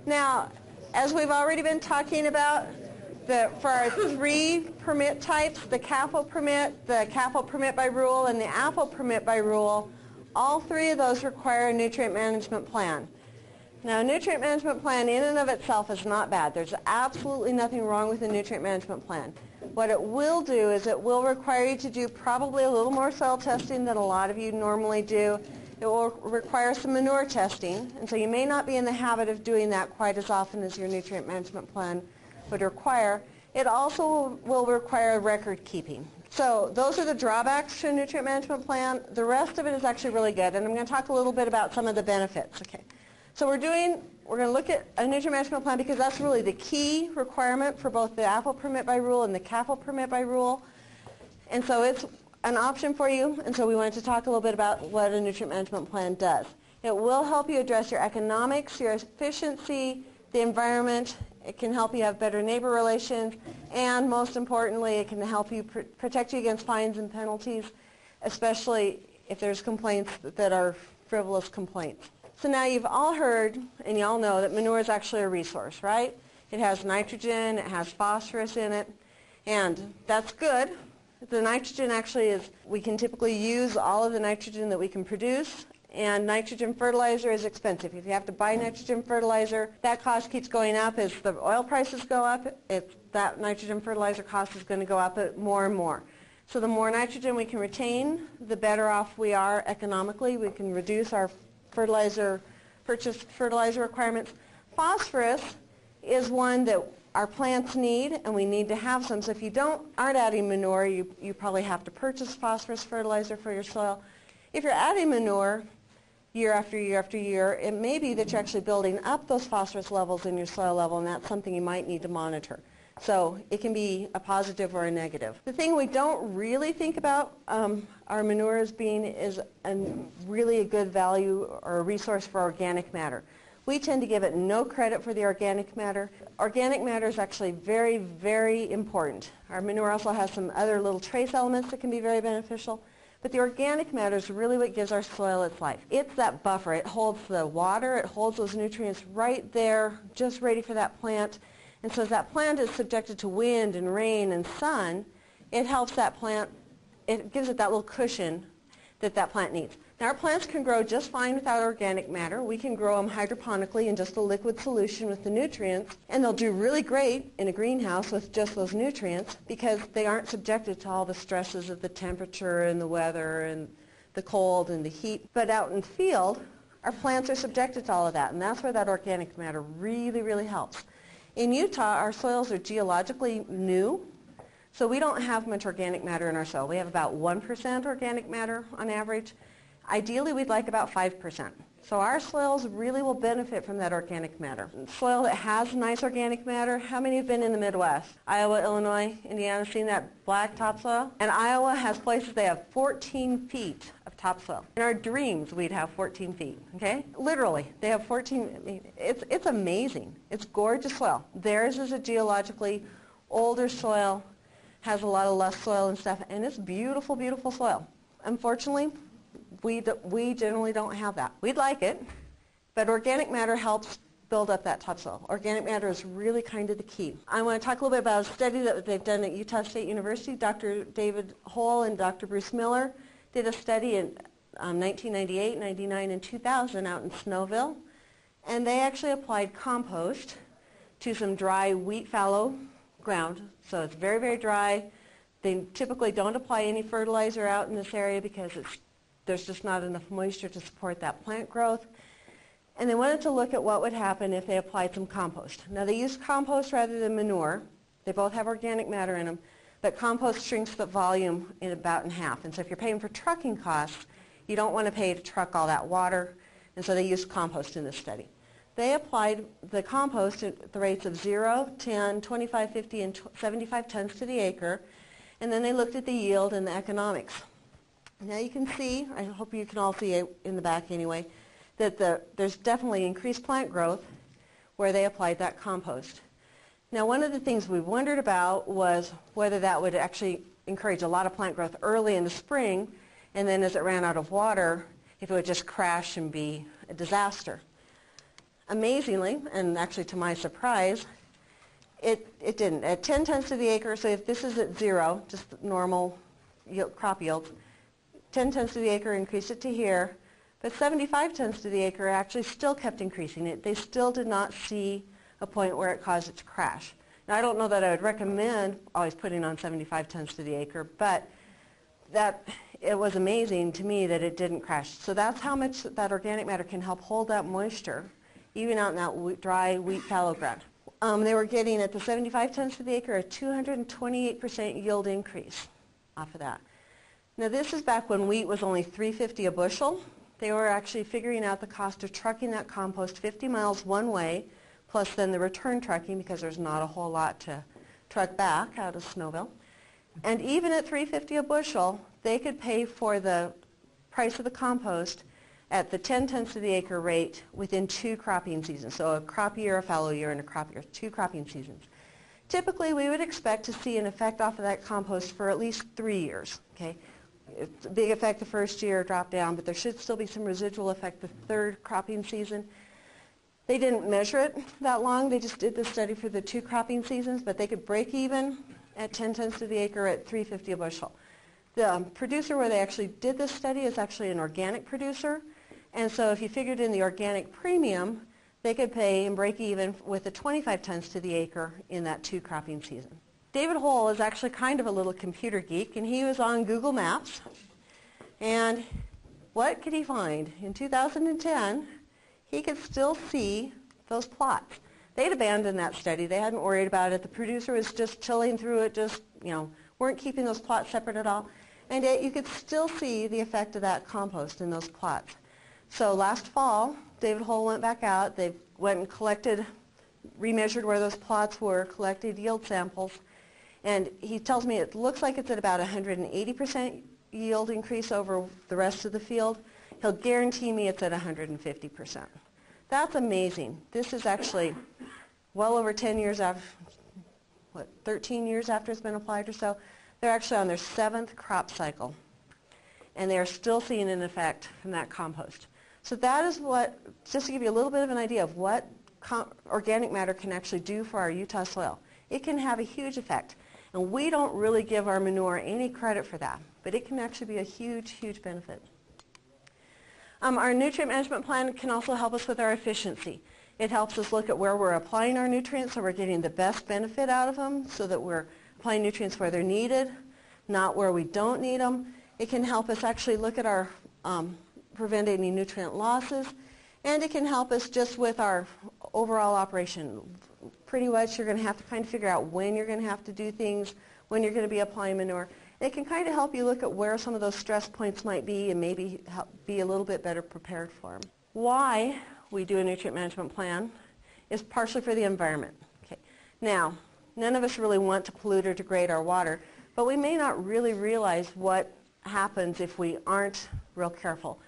Now, as we've already been talking about, for our 3 permit types, the CAFO permit by rule, and the AFO permit by rule, all 3 of those require a nutrient management plan. Now, a nutrient management plan in and of itself is not bad. There's absolutely nothing wrong with a nutrient management plan. What it will do is it will require you to do probably a little more soil testing than a lot of you normally do. It will require some manure testing, and so you may not be in the habit of doing that quite as often as your nutrient management plan would require. It also will require record keeping. So those are the drawbacks to a nutrient management plan. The rest of it is actually really good, and I'm going to talk a little bit about some of the benefits. Okay. So we're going to look at a nutrient management plan because that's really the key requirement for both the AFO permit by rule and the CAFO permit by rule. And so it's an option for you, and so we wanted to talk a little bit about what a nutrient management plan does. It will help you address your economics, your efficiency, the environment. It can help you have better neighbor relations, and most importantly, it can help you protect you against fines and penalties, especially if there's complaints that are frivolous complaints. So now you've all heard, and you all know, that manure is actually a resource, right? It has nitrogen, it has phosphorus in it, and that's good. The nitrogen actually is, we can typically use all of the nitrogen that we can produce, and nitrogen fertilizer is expensive. If you have to buy nitrogen fertilizer, that cost keeps going up as the oil prices go up. That nitrogen fertilizer cost is going to go up more and more. So the more nitrogen we can retain, the better off we are economically. We can reduce our purchased fertilizer requirements. Phosphorus is one that our plants need, and we need to have some. So if you aren't adding manure, you probably have to purchase phosphorus fertilizer for your soil. If you're adding manure year after year after year, it may be that you're actually building up those phosphorus levels in your soil level, and that's something you might need to monitor. So it can be a positive or a negative. The thing we don't really think about our manure as being is really a good value or a resource for organic matter. We tend to give it no credit for the organic matter. Organic matter is actually very, very important. Our manure also has some other little trace elements that can be very beneficial. But the organic matter is really what gives our soil its life. It's that buffer. It holds the water. It holds those nutrients right there, just ready for that plant. And so as that plant is subjected to wind and rain and sun, it helps that plant, it gives it that little cushion that that plant needs. Now, our plants can grow just fine without organic matter. We can grow them hydroponically in just a liquid solution with the nutrients, and they'll do really great in a greenhouse with just those nutrients because they aren't subjected to all the stresses of the temperature and the weather and the cold and the heat. But out in the field, our plants are subjected to all of that, and that's where that organic matter really, really helps. In Utah, our soils are geologically new, so we don't have much organic matter in our soil. We have about 1% organic matter on average. Ideally, we'd like about 5%. So our soils really will benefit from that organic matter. Soil that has nice organic matter, how many have been in the Midwest? Iowa, Illinois, Indiana, seen that black topsoil? And Iowa has places they have 14 feet of topsoil. In our dreams, we'd have 14 feet, okay? Literally, they have 14, I mean, it's amazing. It's gorgeous soil. Theirs is a geologically older soil, has a lot of lush soil and stuff, and it's beautiful, beautiful soil. Unfortunately, we generally don't have that. We'd like it, but organic matter helps build up that topsoil. Organic matter is really kind of the key. I want to talk a little bit about a study that they've done at Utah State University. Dr. David Hole and Dr. Bruce Miller did a study in 1998, 99, and 2000 out in Snowville, and they actually applied compost to some dry wheat fallow ground. So it's very, very dry. They typically don't apply any fertilizer out in this area because there's just not enough moisture to support that plant growth. And they wanted to look at what would happen if they applied some compost. Now, they used compost rather than manure. They both have organic matter in them, but compost shrinks the volume in half. And so if you're paying for trucking costs, you don't want to pay to truck all that water, and so they used compost in this study. They applied the compost at the rates of 0, 10, 25, 50, and 75 tons to the acre, and then they looked at the yield and the economics. Now you can see, I hope you can all see it in the back anyway, that there's definitely increased plant growth where they applied that compost. Now, one of the things we wondered about was whether that would actually encourage a lot of plant growth early in the spring, and then as it ran out of water, if it would just crash and be a disaster. amazingly, and actually to my surprise, it didn't. At 10 tons to the acre, so if this is at 0, just normal crop yields, 10 tons to the acre increased it to here, but 75 tons to the acre actually still kept increasing it. They still did not see a point where it caused it to crash. Now, I don't know that I would recommend always putting on 75 tons to the acre, but it was amazing to me that it didn't crash. So that's how much that organic matter can help hold that moisture, even out in that dry wheat fallow ground. They were getting at the 75 tons to the acre a 228% yield increase off of that. Now this is back when wheat was only $3.50 a bushel. They were actually figuring out the cost of trucking that compost 50 miles one way, plus then the return trucking, because there's not a whole lot to truck back out of Snowville. And even at $3.50 a bushel, they could pay for the price of the compost at the 10 tons to the acre rate within 2 cropping seasons. So a crop year, a fallow year, and a crop year, 2 cropping seasons. Typically, we would expect to see an effect off of that compost for at least 3 years. Okay, it's a big effect the first year, drop down, but there should still be some residual effect the 3rd cropping season. They didn't measure it that long. They just did the study for the 2 cropping seasons, but they could break even at 10 tons to the acre at $3.50 a bushel. The producer where they actually did this study is actually an organic producer. And so if you figured in the organic premium, they could pay and break even with the 25 tons to the acre in that 2 cropping season. David Hull is actually kind of a little computer geek, and he was on Google Maps. And what could he find? In 2010, he could still see those plots. They'd abandoned that study. They hadn't worried about it. The producer was just chilling through it, just, weren't keeping those plots separate at all. And yet you could still see the effect of that compost in those plots. So last fall, David Hull went back out. They went and collected, remeasured where those plots were, collected yield samples. And he tells me it looks like it's at about 180% yield increase over the rest of the field. He'll guarantee me it's at 150%. That's amazing. This is actually well over 10 years after, 13 years after it's been applied or so. They're actually on their 7th crop cycle, and they're still seeing an effect from that compost. So that is what, just to give you a little bit of an idea of what organic matter can actually do for our Utah soil. It can have a huge effect, and we don't really give our manure any credit for that, but it can actually be a huge, huge benefit. Our nutrient management plan can also help us with our efficiency. It helps us look at where we're applying our nutrients so we're getting the best benefit out of them, so that we're applying nutrients where they're needed, not where we don't need them. It can help us actually look at our prevent any nutrient losses, and it can help us just with our overall operation. Pretty much you're going to have to kind of figure out when you're going to have to do things, when you're going to be applying manure. It can kind of help you look at where some of those stress points might be and maybe help be a little bit better prepared for them. Why we do a nutrient management plan is partially for the environment. Okay. Now, none of us really want to pollute or degrade our water, but we may not really realize what happens if we aren't real careful.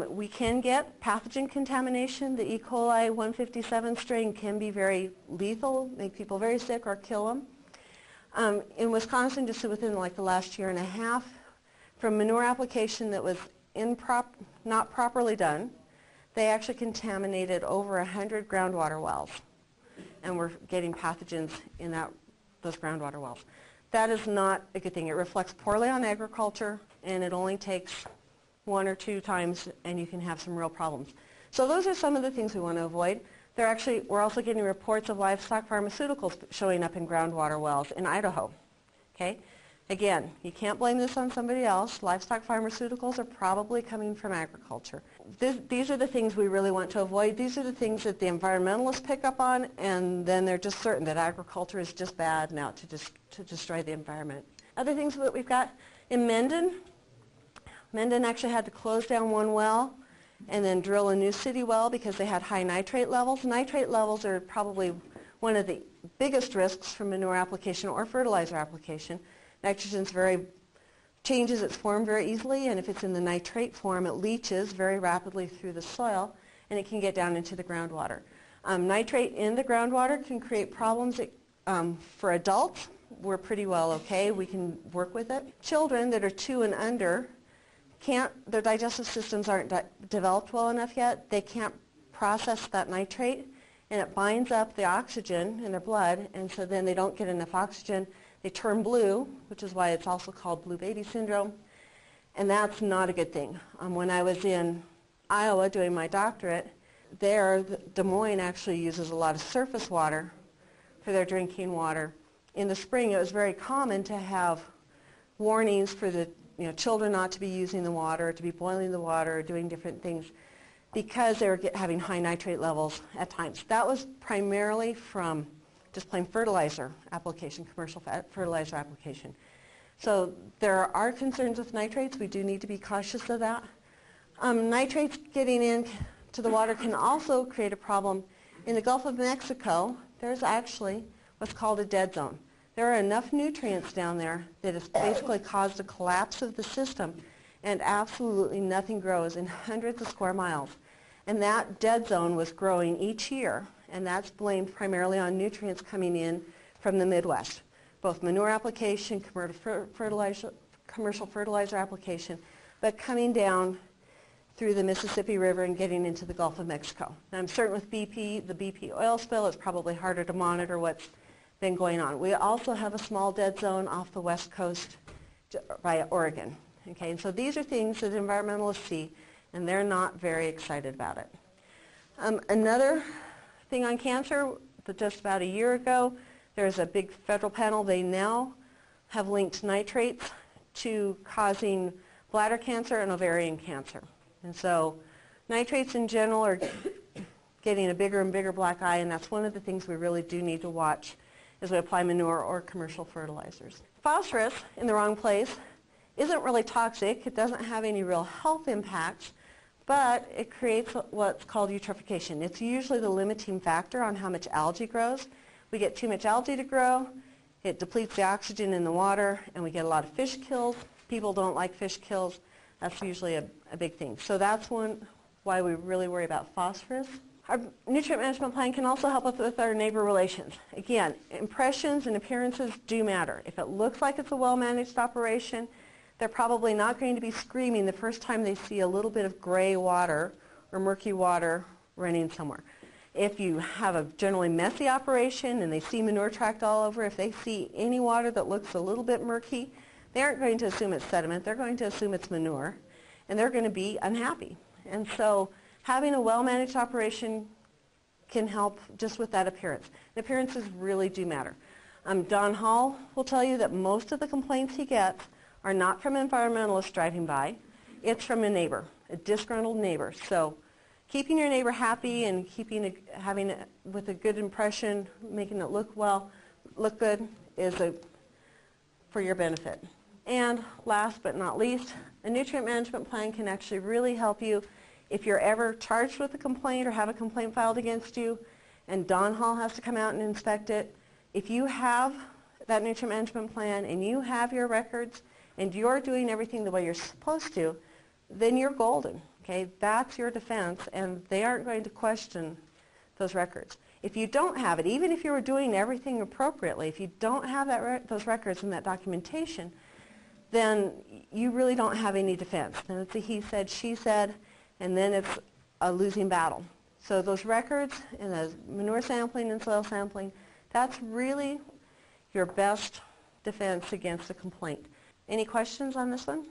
We can get pathogen contamination. The E. coli 157 strain can be very lethal, make people very sick or kill them. In Wisconsin, just within like the last year and a half, from manure application that was not properly done, they actually contaminated over 100 groundwater wells, and we're getting pathogens in those groundwater wells. That is not a good thing. It reflects poorly on agriculture, and it only takes 1 or 2 times, and you can have some real problems. So those are some of the things we want to avoid. We're also getting reports of livestock pharmaceuticals showing up in groundwater wells in Idaho. Okay? Again, you can't blame this on somebody else. Livestock pharmaceuticals are probably coming from agriculture. These are the things we really want to avoid. These are the things that the environmentalists pick up on, and then they're just certain that agriculture is just bad now to destroy the environment. Other things that we've got in Mendon actually had to close down one well and then drill a new city well because they had high nitrate levels. Nitrate levels are probably one of the biggest risks from manure application or fertilizer application. Nitrogen changes its form very easily, and if it's in the nitrate form, it leaches very rapidly through the soil, and it can get down into the groundwater. Nitrate in the groundwater can create problems for adults. We're pretty well okay. We can work with it. Children that are 2 and under their digestive systems aren't developed well enough yet. They can't process that nitrate, and it binds up the oxygen in their blood, and so then they don't get enough oxygen. They turn blue, which is why it's also called blue baby syndrome, and that's not a good thing. When I was in Iowa doing my doctorate, there, Des Moines actually uses a lot of surface water for their drinking water. In the spring, it was very common to have warnings for the children not to be using the water, or to be boiling the water, or doing different things, because they were having high nitrate levels at times. That was primarily from just plain fertilizer application, commercial fertilizer application. So there are concerns with nitrates. We do need to be cautious of that. Nitrates getting into the water can also create a problem. In the Gulf of Mexico, there's actually what's called a dead zone. There are enough nutrients down there that it's basically caused a collapse of the system, and absolutely nothing grows in hundreds of square miles. And that dead zone was growing each year, and that's blamed primarily on nutrients coming in from the Midwest, both manure application, commercial fertilizer application, but coming down through the Mississippi River and getting into the Gulf of Mexico. Now, I'm certain with BP, the BP oil spill, it's probably harder to monitor what's been going on. We also have a small dead zone off the west coast by Oregon. Okay, and so these are things that environmentalists see, and they're not very excited about it. Another thing on cancer, just about a year ago, there's a big federal panel. They now have linked nitrates to causing bladder cancer and ovarian cancer. And so nitrates in general are getting a bigger and bigger black eye, and that's one of the things we really do need to watch as we apply manure or commercial fertilizers. Phosphorus in the wrong place isn't really toxic. It doesn't have any real health impacts, but it creates what's called eutrophication. It's usually the limiting factor on how much algae grows. We get too much algae to grow, it depletes the oxygen in the water, and we get a lot of fish kills. People don't like fish kills. That's usually a big thing. So that's why we really worry about phosphorus. Our nutrient management plan can also help us with our neighbor relations. Again, impressions and appearances do matter. If it looks like it's a well-managed operation, they're probably not going to be screaming the first time they see a little bit of gray water or murky water running somewhere. If you have a generally messy operation and they see manure tracked all over, if they see any water that looks a little bit murky, they aren't going to assume it's sediment. They're going to assume it's manure, and they're going to be unhappy. And so having a well-managed operation can help just with that appearance. The appearances really do matter. Don Hall will tell you that most of the complaints he gets are not from environmentalists driving by. It's from a neighbor, a disgruntled neighbor. So keeping your neighbor happy and having it with a good impression, making it look good, is for your benefit. And last but not least, a nutrient management plan can actually really help you if you're ever charged with a complaint or have a complaint filed against you and Don Hall has to come out and inspect it. If you have that nutrient management plan and you have your records and you're doing everything the way you're supposed to, then you're golden. Okay? That's your defense, and they aren't going to question those records. If you don't have it, even if you were doing everything appropriately, if you don't have those records and that documentation, then you really don't have any defense. Then it's a he said, she said, and then it's a losing battle. So those records and the manure sampling and soil sampling, that's really your best defense against a complaint. Any questions on this one?